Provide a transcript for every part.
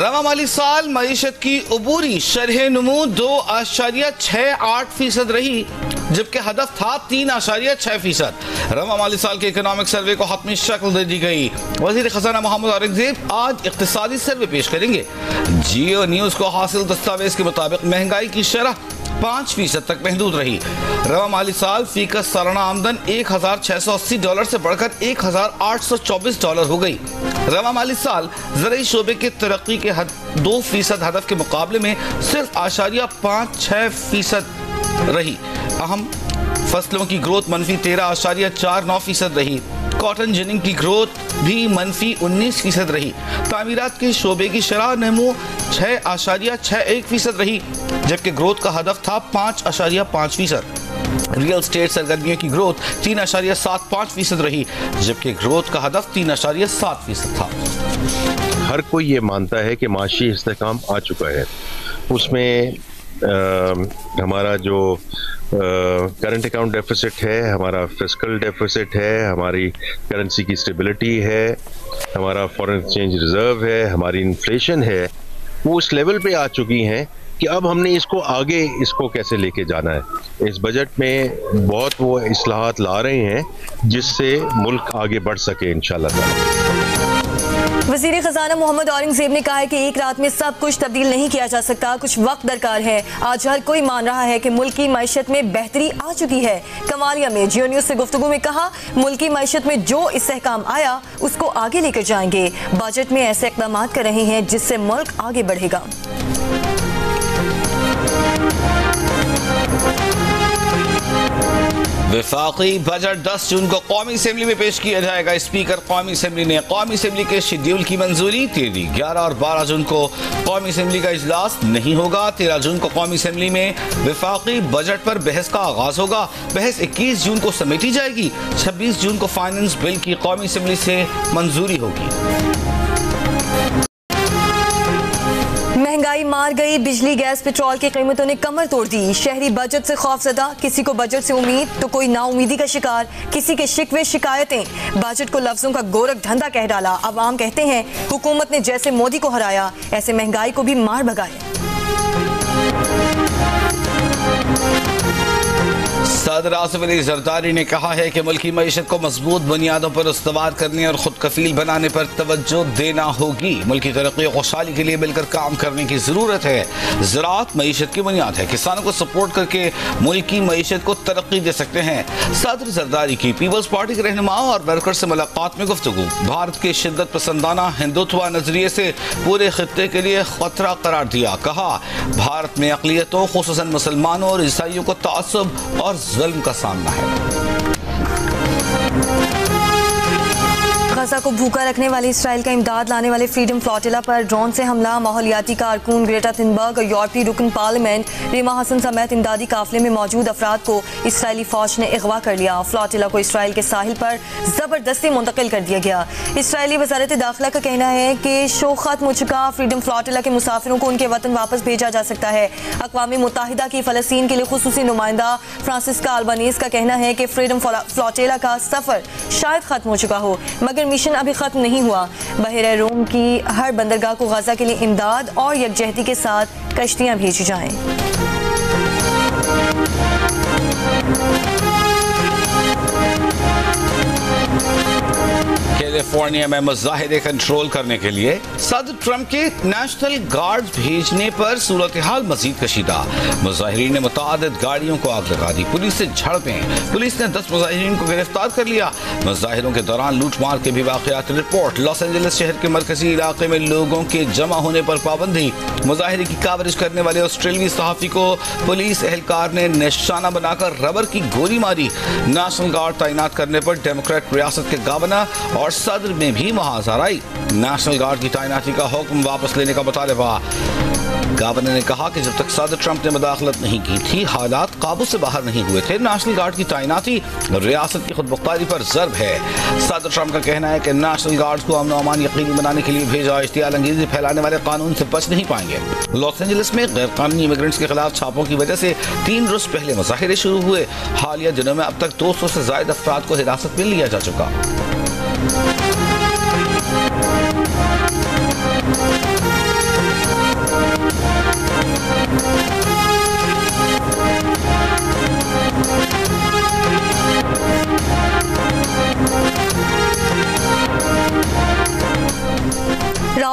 रवा माली साल मईशत की अबूरी शरह नमू 2.68% रही, जबकि हदफ था 3.6%। रवा माली साल के इकोनॉमिक सर्वे को हतमी शक्ल दे दी गई। वज़ीर खजाना मोहम्मद औरंगजेब आज इक़्तिसादी सर्वे पेश करेंगे। जियो न्यूज़ को हासिल दस्तावेज के मुताबिक महंगाई की शरह 5% तक महदूद रही। रवा माली साल फीकस सालाना आमदन $1,680 से बढ़कर $1,824 हो गई। रवा माली साल ज़राई शोबे के तरक्की के 2% हदफ के मुकाबले में सिर्फ 0.56% रही। अहम फसलों की ग्रोथ मनफी 13.49% रही। कॉटन जिनिंग की ग्रोथ भी मनफी 19% रही। तामीरात के शोबे की शरह नमू 6.61% रही, जबकि ग्रोथ का हदफ था 5.5%। रियल स्टेट सरगर्मियों की ग्रोथ 3.75% रही, जबकि ग्रोथ का हदफ 3.7% था। हर कोई ये मानता है कि माशी इस्तेहकाम आ चुका है। उसमें हमारा जो करंट अकाउंट डेफिसिट है, हमारा फिस्कल डेफिसिट है, हमारी करेंसी की स्टेबिलिटी है, हमारा फॉरेन एक्सचेंज रिजर्व है, हमारी इन्फ्लेशन है, वो उस लेवल पे आ चुकी हैं कि अब हमने इसको कैसे लेके जाना है। इस बजट में बहुत वो इस्लाहात ला रहे हैं जिससे मुल्क आगे बढ़ सके इंशाल्लाह। वज़ीर खजाना मोहम्मद औरंगजेब ने कहा है कि एक रात में सब कुछ तब्दील नहीं किया जा सकता, कुछ वक्त दरकार है। आज हर कोई मान रहा है कि मुल्क की मईशत में बेहतरी आ चुकी है। कमालिया में जियो न्यूज़ से गुफ्तगू में कहा, मुल्क की मईशत में जो इस्तेहकाम आया उसको आगे लेकर जाएंगे। बजट में ऐसे इक़दाम कर रहे हैं जिससे मुल्क आगे बढ़ेगा। वफाकी बजट 10 जून को कौमी असम्बली में पेश किया जाएगा। स्पीकर कौमी असम्बली ने कौमी असम्बली के शेड्यूल की मंजूरी दे दी। 11 और 12 जून को कौमी असम्बली का इजलास नहीं होगा। 13 जून को कौमी असम्बली में वफाकी बजट पर बहस का आगाज होगा। बहस 21 जून को समेटी जाएगी। 26 जून को फाइनेंस बिल की कौमी असम्बली से मंजूरी होगी। महंगाई मार गई, बिजली गैस पेट्रोल की कीमतों ने कमर तोड़ दी। शहरी बजट से खौफजदा, किसी को बजट से उम्मीद तो कोई नाउमीदी का शिकार, किसी के शिकवे शिकायतें। बजट को लफ्जों का गोरख धंधा कह डाला। अवाम कहते हैं हुकूमत ने जैसे मोदी को हराया ऐसे महंगाई को भी मार भगाए। सदर आसिफ अली जरदारी ने कहा है कि मुल्क की मईशत को मजबूत बुनियादों पर इस्तवार करने और खुद कफील बनाने पर तवज्जो देना होगी। मुल्क की तरक्की और खुशहाली के लिए मिलकर काम करने की जरूरत है। ज़राअत मईशत की बुनियाद है। किसानों को सपोर्ट करके मुल्क की मईशत को तरक्की दे सकते हैं। सदर जरदारी की पीपल्स पार्टी के रहनुमाओं और वर्कर से मुलाकात में गुफ्तगू। भारत के शिद्दत पसंदाना हिंदुत्व नजरिए से पूरे खित्ते के लिए खतरा करार दिया। कहा, भारत में अक़लियतों खुसूसन मुसलमानों और ईसाइयों को तासुब और जुल्म का सामना है। गजा को भूखा रखने वाले इसराइल का इमदाद लाने वाले फ्रीडम फ्लोटिला पर ड्रोन से हमला। माहौलियाती कारकुन ग्रेटा थुनबर्ग और यूरोपीय रुकन पार्लियामेंट रीमा हसन समेत इमदादी काफिले में मौजूद अफराद को इसराइली फौज ने अगवा कर लिया। फ्लोटिला को इसराइल के साहिल पर जबरदस्ती मुंतकिल कर दिया गया। इसराइली वजारत दाखिला का कहना है कि शो खत्म हो चुका। फ्रीडम फ्लोटिला के मुसाफिरों को उनके वतन वापस भेजा जा सकता है। अक़वाम मुत्तहिदा की फ़लस्तीन के लिए खुसूसी नुमाइंदा फ्रांसिस्का अल्बानीज़ का कहना है कि फ्रीडम फ्लोटिला का सफ़र शायद खत्म हो चुका हो, मगर मिशन अभी खत्म नहीं हुआ। बहरे रोम की हर बंदरगाह को गजा के लिए इमदाद और यकजहती के साथ कश्तियां भेजी जाएं। कैलिफोर्निया में मुजाहिदे कंट्रोल करने के लिए सदर ट्रंप के नेशनल गार्ड भेजने पर सूरत हाल मजीद कशीदा। मुजाहिरीन ने मुतादिद गाड़ियों को आग लगा दी। पुलिस से झड़पें। पुलिस ने 10 मुजाहिरीन को गिरफ्तार कर लिया। मुजाहिरों के दौरान लूटमार के भी वाक़यात रिपोर्ट। लॉस एंजलिस शहर के मरकजी इलाके में लोगों के जमा होने पर पाबंदी। मुजाहिरे की कवरेज करने वाले ऑस्ट्रेलियाई सहाफ़ी को पुलिस एहलकार ने निशाना बनाकर रबर की गोली मारी। नेशनल गार्ड तैनात करने पर डेमोक्रेट रियासत के गवर्नर और सदर में भी मुहाज़रा आई। नेशनल गार्ड की तैनाती का हुक्म वापस लेने का मुतालबा। गवर्नर ने कहा कि जब तक सदर ट्रंप ने मुदाखलत नहीं की थी, हालात काबू से बाहर नहीं हुए थे। नेशनल गार्ड की तैनाती रियासत की खुद मुख्तारी पर ज़र्ब है। सदर ट्रंप का कहना है कि नेशनल गार्ड को अमन अमान यकीनी बनाने के लिए भेजा। इश्तियाल अंगेजी फैलाने वाले कानून से बच नहीं पाएंगे। लॉस एंजलिस में गैर कानूनी इमिग्रेंट्स के खिलाफ छापों की वजह से 3 रोज पहले मुजाहिरे शुरू हुए। हालिया दिनों में अब तक 200 से ज्यादा अफराद को हिरासत में लिया जा चुका।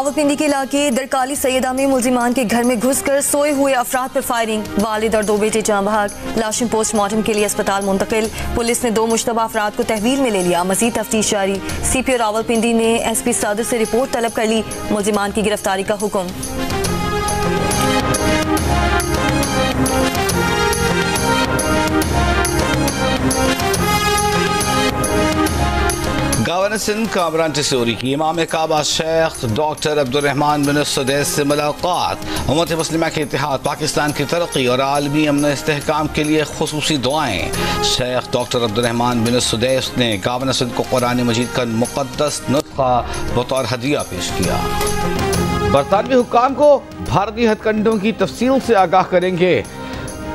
रावलपिंडी के इलाके दरकाली सैयदा में मुल्जिमान के घर में घुसकर सोए हुए अफराद पर फायरिंग, वालिद और 2 बेटे जाँ बहक, लाशें पोस्टमार्टम के लिए अस्पताल मुंतकिल। पुलिस ने 2 मुश्तबा अफराद को तहवील में ले लिया, मजीद तफ्तीश जारी। CPO रावलपिंडी ने SP सादर से रिपोर्ट तलब कर ली, मुल्जिमान की गिरफ्तारी का हुक्म। गवर्नर सिंध कामरान टिसोरी की इमाम काबा शेख डॉक्टर अब्दुर्रहमान बिन सुदैस से मुलाकात। उम्मत मुस्लिमा के इत्तेहाद, पाकिस्तान की तरक्की और आलमी अमन इस्तेहकाम के लिए खुसूसी दुआएं। शेख डॉक्टर अब्दुर्रहमान बिन सुदैस ने गवर्नर सिंध को कुरान मजीद का मुक़द्दस नुस्खा बतौर हदिया पेश किया। बरतानवी हुक्काम को भारतीय हथकंडों की तफसील से आगाह करेंगे।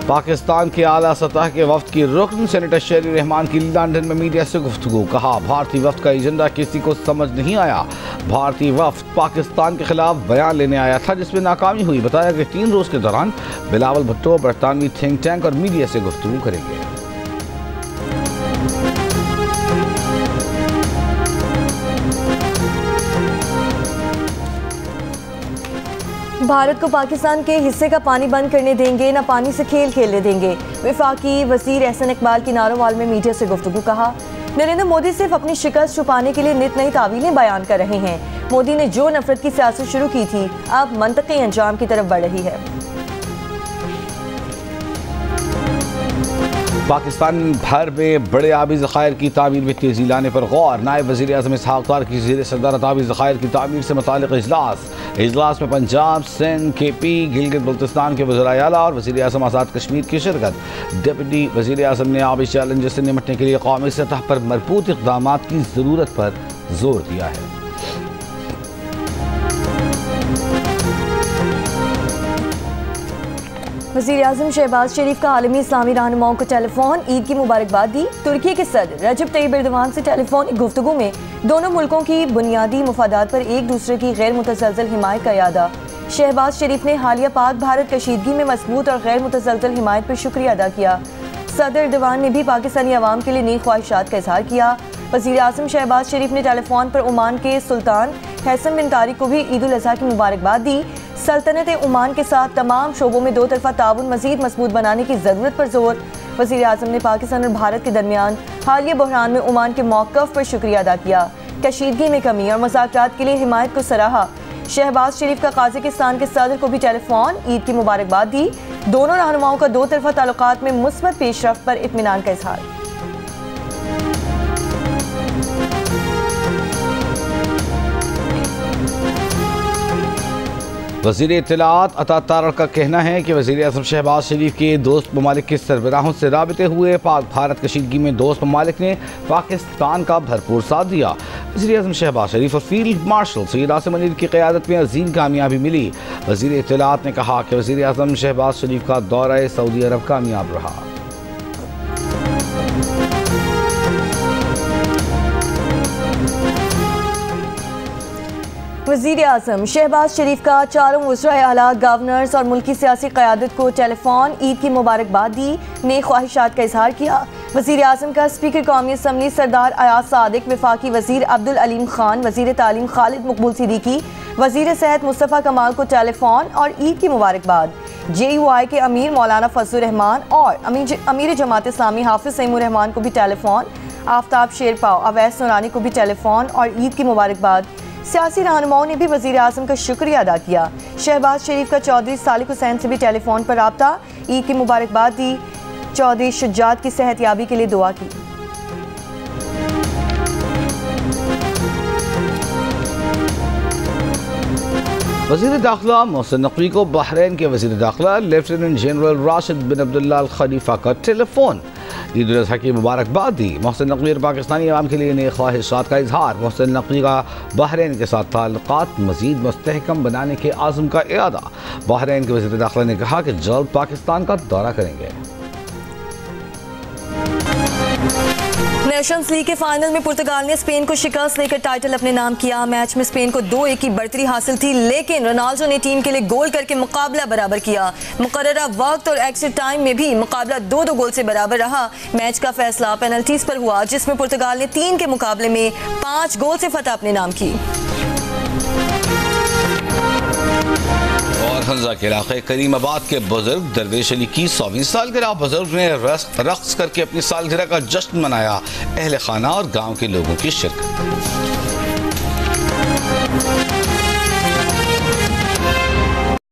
पाकिस्तान के आला सतह के वफ्द की रुकन सेनेटर शेरी रहमान की लंदन में मीडिया से गुफ्तगू। कहा, भारतीय वफ्द का एजेंडा किसी को समझ नहीं आया। भारतीय वफ्द पाकिस्तान के खिलाफ बयान लेने आया था जिसमें नाकामी हुई। बताया कि 3 रोज के दौरान बिलावल भुट्टो बरतानवी थिंक टैंक और मीडिया से गुफ्तगू करेंगे। भारत को पाकिस्तान के हिस्से का पानी बंद करने देंगे, न पानी से खेल खेलने देंगे। वफाकी वजीर एहसन इकबाल की नारोवाल में मीडिया से गुफ्तगू। कहा, नरेंद्र मोदी सिर्फ अपनी शिकस्त छुपाने के लिए नित नई तावीलें बयान कर रहे हैं। मोदी ने जो नफरत की सियासत शुरू की थी अब मंतकी अंजाम की तरफ बढ़ रही है। पाकिस्तान भर में बड़े आबी ज़खायर की तामीर में तेजी लाने पर गौर। नायब वज़ीर आज़म इसहाक़ डार की ज़ेर सदारत आबी ज़खायर की तामीर से मुताल्लिक़ इजलास में पंजाब, सिंध, KP, गिलगित बल्तिस्तान के वज़ीर आला और वज़ीर आज़म आज़ाद कश्मीर की शिरकत। डिप्टी वज़ीर आज़म ने आबी चैलेंज से निपटने के लिए कौमी सतह पर मरबूत इक़दाम की ज़रूरत पर जोर दिया है। वज़ीर आज़म शहबाज शरीफ का आलमी इस्लामी रहनुमाओं को टेलीफोन, ईद की मुबारकबाद दी। तुर्की के सदर रजब तैयब एर्दोगान से टेलीफोनिक गुफ्तगू में दोनों मुल्कों की बुनियादी मुफादात पर एक दूसरे की गैर मुतसलसल हिमायत का यादा। शहबाज शरीफ ने हालिया पाक भारत कशीदगी में मजबूत और गैर मुतसलसल हिमायत पर शुक्रिया अदा किया। सदर एर्दोगान ने भी पाकिस्तानी अवाम के लिए नेक ख्वाहिशात का इजहार किया। वज़ीर आज़म शहबाज शरीफ ने टेलीफोन पर ओमान के सुल्तान हैसम बिन तारिक को भी ईद उल अज़हा की मुबारकबाद दी। सल्तनत ओमान के साथ तमाम शोबों में 2 तरफ़ा ताउन मज़ीद मजबूत बनाने की ज़रूरत पर जोर। वज़ीर आज़म ने पाकिस्तान और भारत के दरमियान हालिया बहरान में ओमान के मौक़िफ़ पर शुक्रिया अदा किया। कशीदगी में कमी और मुज़ाकरात के लिए हिमायत को सराहा। शहबाज शरीफ का काज़ाकिस्तान के सदर को भी टेलीफोन, ईद की मुबारकबाद दी। दोनों रहनुमाओं का 2 तरफ़ा ताल्लुकात में मुस्बत पेशरफ्त पर इत्मीनान का इजहार। वज़ीर इत्तलाआत अता तारड़ का कहना है कि वज़ीर आज़म शहबाज शरीफ के दोस्त ममालिक के सरबराहों से राबिते हुए पाक भारत कशीदगी में दोस्त ममालिक ने पाकिस्तान का भरपूर साथ दिया। वज़ीर आज़म शहबाज शरीफ और फील्ड मार्शल सैयद आसिम मुनीर की क़यादत में अजीम कामयाबी मिली। वज़ीर इत्तलाआत ने कहा कि वज़ीर आज़म शहबाज शरीफ का दौरा सऊदी अरब कामयाब रहा। वज़ीर आज़म शहबाज शरीफ का चारों वज़राए आला, गवर्नर्स और मुल्की सियासी क़यादत को टेलीफोन, ईद की मुबारकबाद दी, नेक ख्वाहिशात का इजहार किया। वज़ीर आज़म का स्पीकर कौमी असम्बली सरदार अयाज सादिक, वफाकी वज़ीर अब्दुल अलीम खान, वज़ीर तालीम खालिद मकबूल सिद्दीकी, वज़ीर सेहत मुस्तफ़ा कमाल को टेलीफोन और ईद की मुबारकबाद। JUI के अमीर मौलाना फजलुर रहमान और अमीर जमात इस्लामी हाफिज़ सईमुर रहमान को भी टेलीफोन, आफ्ताब शेरपाव, अवैस नूरानी को भी टेलीफोन और ईद की मुबारकबाद। सियासी रहनुमाओं ने भी वज़ीर आज़म का शुक्रिया अदा किया। शहबाज शरीफ का चौधरी सालिक हुसैन से भी टेलीफोन पर राब्ता, ईद की मुबारकबाद दी। चौधरी शुजात की सेहतयाबी के लिए दुआ की। वज़ीर दाखिला मोहसिन नकवी को बहरीन के वज़ीर दाखिला लेफ्टिनेंट जनरल राशिद बिन अब्दुल्ला अल खलीफा का टेलीफोन, ईद उल अज़हा की मुबारकबाद दी। मोहसिन नकवी और पाकिस्तानी अवाम के लिए नई ख्वाहिशात का इजहार। मोहसिन नकवी का बहरीन के साथ ताल्लुकात मज़ीद मुस्तहकम बनाने के आज़म का इरादा। बहरीन के वज़ीर दाखिला ने कहा कि जल्द पाकिस्तान का दौरा करेंगे। नेशंस लीग के फाइनल में पुर्तगाल ने स्पेन को शिकस्त लेकर टाइटल अपने नाम किया। मैच में स्पेन को 2-1 की बढ़तरी हासिल थी, लेकिन रोनाल्डो ने टीम के लिए गोल करके मुकाबला बराबर किया। मुकर्ररा वक्त और एक्स्ट्रा टाइम में भी मुकाबला 2-2 गोल से बराबर रहा। मैच का फैसला पेनल्टीज पर हुआ, जिसमें पुर्तगाल ने 3 के मुकाबले में 5 गोल से फतह अपने नाम की। हंजा के इलाके करीमाबाद के बुजुर्ग दरवेश अली की 100वीं सालगिरह। बुजुर्ग ने रक्स करके अपनी सालगिरह का जश्न मनाया। अहले खाना और गांव के लोगों की शिरकत।